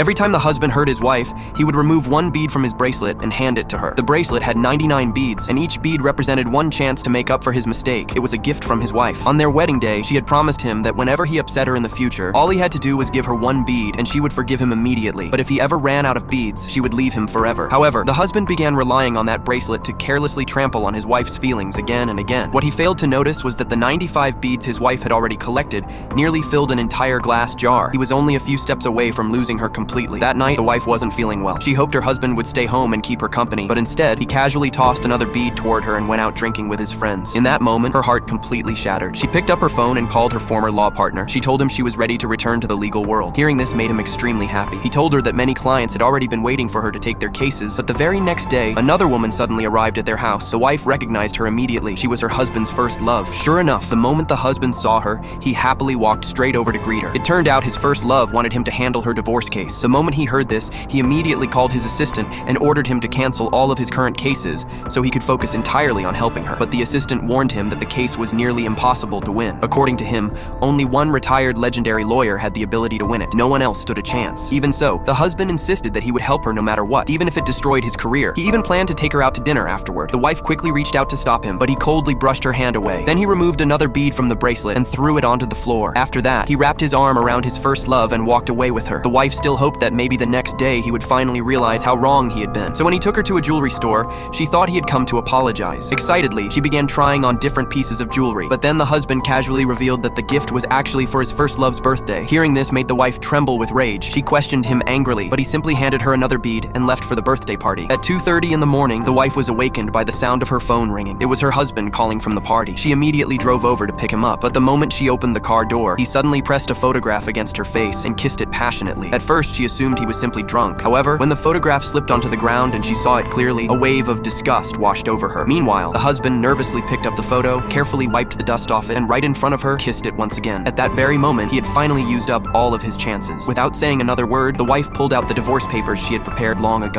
Every time the husband hurt his wife, he would remove one bead from his bracelet and hand it to her. The bracelet had 99 beads, and each bead represented one chance to make up for his mistake. It was a gift from his wife. On their wedding day, she had promised him that whenever he upset her in the future, all he had to do was give her one bead and she would forgive him immediately. But if he ever ran out of beads, she would leave him forever. However, the husband began relying on that bracelet to carelessly trample on his wife's feelings again and again. What he failed to notice was that the 95 beads his wife had already collected nearly filled an entire glass jar. He was only a few steps away from losing her completely. That night, the wife wasn't feeling well. She hoped her husband would stay home and keep her company, but instead, he casually tossed another bead toward her and went out drinking with his friends. In that moment, her heart completely shattered. She picked up her phone and called her former law partner. She told him she was ready to return to the legal world. Hearing this made him extremely happy. He told her that many clients had already been waiting for her to take their cases, but the very next day, another woman suddenly arrived at their house. The wife recognized her immediately. She was her husband's first love. Sure enough, the moment the husband saw her, he happily walked straight over to greet her. It turned out his first love wanted him to handle her divorce case. The moment he heard this, he immediately called his assistant and ordered him to cancel all of his current cases so he could focus entirely on helping her. But the assistant warned him that the case was nearly impossible to win. According to him, only one retired legendary lawyer had the ability to win it. No one else stood a chance. Even so, the husband insisted that he would help her no matter what, even if it destroyed his career. He even planned to take her out to dinner afterward. The wife quickly reached out to stop him, but he coldly brushed her hand away. Then he removed another bead from the bracelet and threw it onto the floor. After that, he wrapped his arm around his first love and walked away with her. The wife still hoped that maybe the next day he would finally realize how wrong he had been. So when he took her to a jewelry store, she thought he had come to apologize. Excitedly, she began trying on different pieces of jewelry, but then the husband casually revealed that the gift was actually for his first love's birthday. Hearing this made the wife tremble with rage. She questioned him angrily, but he simply handed her another bead and left for the birthday party. At 2:30 in the morning, the wife was awakened by the sound of her phone ringing. It was her husband calling from the party. She immediately drove over to pick him up, but the moment she opened the car door, he suddenly pressed a photograph against her face and kissed it passionately. At first, she assumed he was simply drunk. However, when the photograph slipped onto the ground and she saw it clearly, a wave of disgust washed over her. Meanwhile, the husband nervously picked up the photo, carefully wiped the dust off it, and right in front of her, kissed it once again. At that very moment, he had finally used up all of his chances. Without saying another word, the wife pulled out the divorce papers she had prepared long ago.